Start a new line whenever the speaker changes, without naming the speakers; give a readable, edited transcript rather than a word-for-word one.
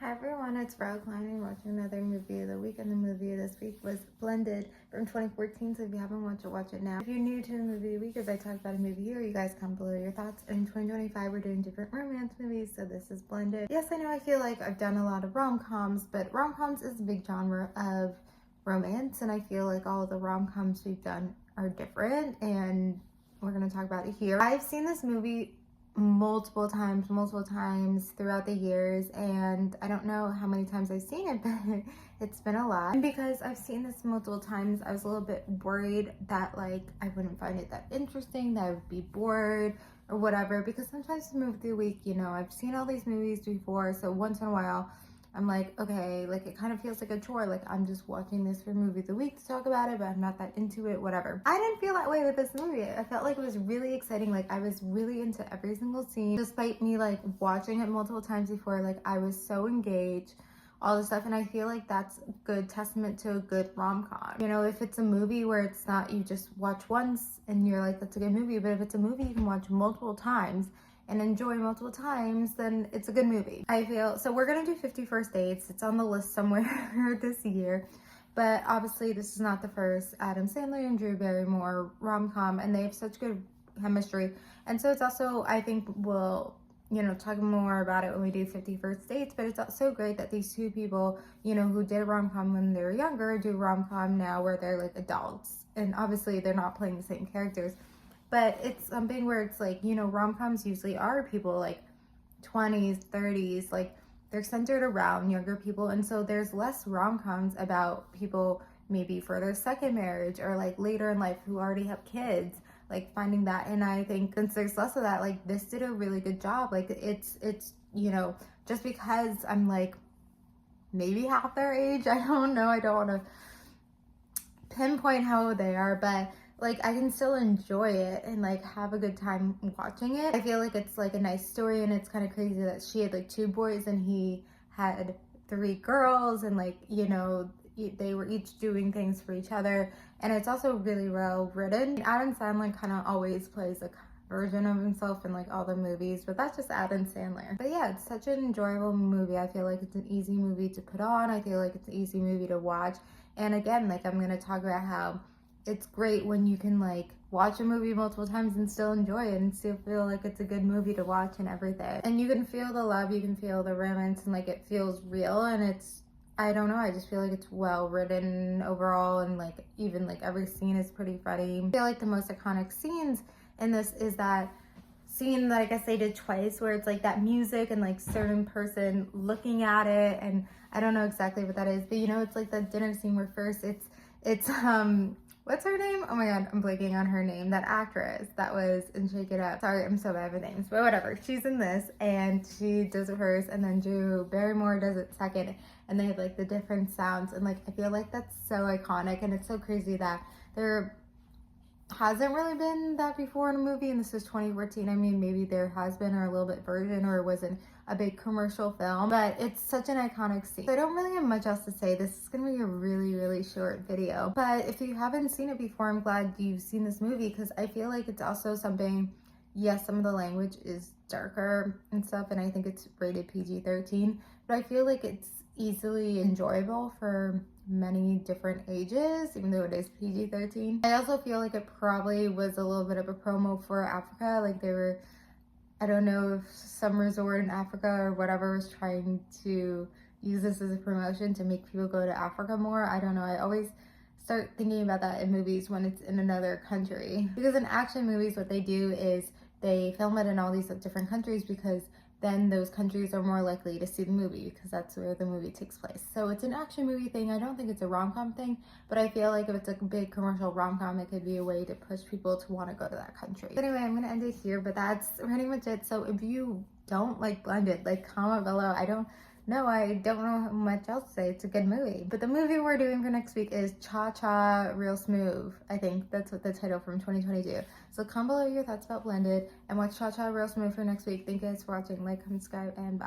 Hi everyone, it's Val Klein watching another movie of the week, and the movie of this week was Blended from 2014, so if you haven't watched it, watch it now. If you're new to the movie of the week, as I talk about a movie here, you guys comment below your thoughts. And in 2025, we're doing different romance movies, so this is Blended. Yes, I know I feel like I've done a lot of rom-coms, but rom-coms is a big genre of romance, and I feel like all of the rom-coms we've done are different, and we're going to talk about it here. I've seen this movie multiple times throughout the years, and I don't know how many times I've seen it, but it's been a lot. And because I've seen this multiple times, I was a little bit worried that like I wouldn't find it that interesting, that I would be bored or whatever, because sometimes the movie through the week, you know, I've seen all these movies before, so once in a while I'm like, okay, like it kind of feels like a chore, like I'm just watching this for movie of the week to talk about it, but I'm not that into it, whatever. I didn't feel that way with this movie. I felt like it was really exciting, like I was really into every single scene, despite me like watching it multiple times before, like I was so engaged, all this stuff, and I feel like that's a good testament to a good rom-com. You know, if it's a movie where it's not, you just watch once and you're like, that's a good movie, but if it's a movie you can watch multiple times and enjoy multiple times, then it's a good movie, I feel. So we're gonna do 50 First Dates. It's on the list somewhere this year, but obviously this is not the first Adam Sandler and Drew Barrymore rom-com, and they have such good chemistry. And so it's also, I think we'll, you know, talk more about it when we do 50 First Dates, but it's also great that these two people, you know, who did a rom-com when they were younger, do rom-com now where they're like adults. And obviously they're not playing the same characters, but it's something where it's like, you know, rom-coms usually are people like 20s, 30s, like they're centered around younger people. And so there's less rom-coms about people maybe for their second marriage or like later in life who already have kids, like finding that. And I think since there's less of that, like this did a really good job. Like it's, you know, just because I'm like maybe half their age, I don't know, I don't want to pinpoint how old they are, but like I can still enjoy it and like have a good time watching it. I feel like it's like a nice story, and it's kind of crazy that she had like 2 boys and he had 3 girls, and like, you know, they were each doing things for each other, and it's also really well written. Adam Sandler kind of always plays a version of himself in like all the movies, but that's just Adam Sandler. But yeah, it's such an enjoyable movie. I feel like it's an easy movie to put on. I feel like it's an easy movie to watch. And again, like I'm gonna talk about how it's great when you can like watch a movie multiple times and still enjoy it and still feel like it's a good movie to watch and everything. And you can feel the love, you can feel the romance, and like it feels real, and it's, I don't know, I just feel like it's well written overall, and like even like every scene is pretty funny. I feel like the most iconic scenes in this is that scene that I guess they did twice, where it's like that music and like certain person looking at it, and I don't know exactly what that is, but you know, it's like the dinner scene where first it's what's her name? Oh my god, I'm blanking on her name. That actress that was in Shake It Up. Sorry, I'm so bad with names, but whatever. She's in this, and she does it first, and then Drew Barrymore does it second, and they have like the different sounds, and like I feel like that's so iconic, and it's so crazy that there hasn't really been that before in a movie, and this is 2014. I mean, maybe there has been, or a little bit version, or it wasn't a big commercial film, but it's such an iconic scene. So I don't really have much else to say. This is gonna be a really short video, but if you haven't seen it before, I'm glad you've seen this movie, because I feel like it's also something, yes, some of the language is darker and stuff, and I think it's rated PG-13, but I feel like it's easily enjoyable for many different ages, even though it is PG-13. I also feel like it probably was a little bit of a promo for Africa, like they were, I don't know if some resort in Africa or whatever was trying to use this as a promotion to make people go to Africa more. I don't know, I always start thinking about that in movies when it's in another country, because in action movies what they do is they film it in all these different countries, because then those countries are more likely to see the movie, because that's where the movie takes place. So it's an action movie thing. I don't think it's a rom-com thing, but I feel like if it's a big commercial rom-com, it could be a way to push people to want to go to that country. But anyway, I'm gonna end it here, but that's pretty much it. So if you don't like Blended, like comment below. I don't know how much else to say. It's a good movie. But the movie we're doing for next week is Cha Cha Real Smooth. I think that's what the title from 2022. So comment below your thoughts about Blended and watch Cha Cha Real Smooth for next week. Thank you guys for watching. Like, comment, subscribe, and bye.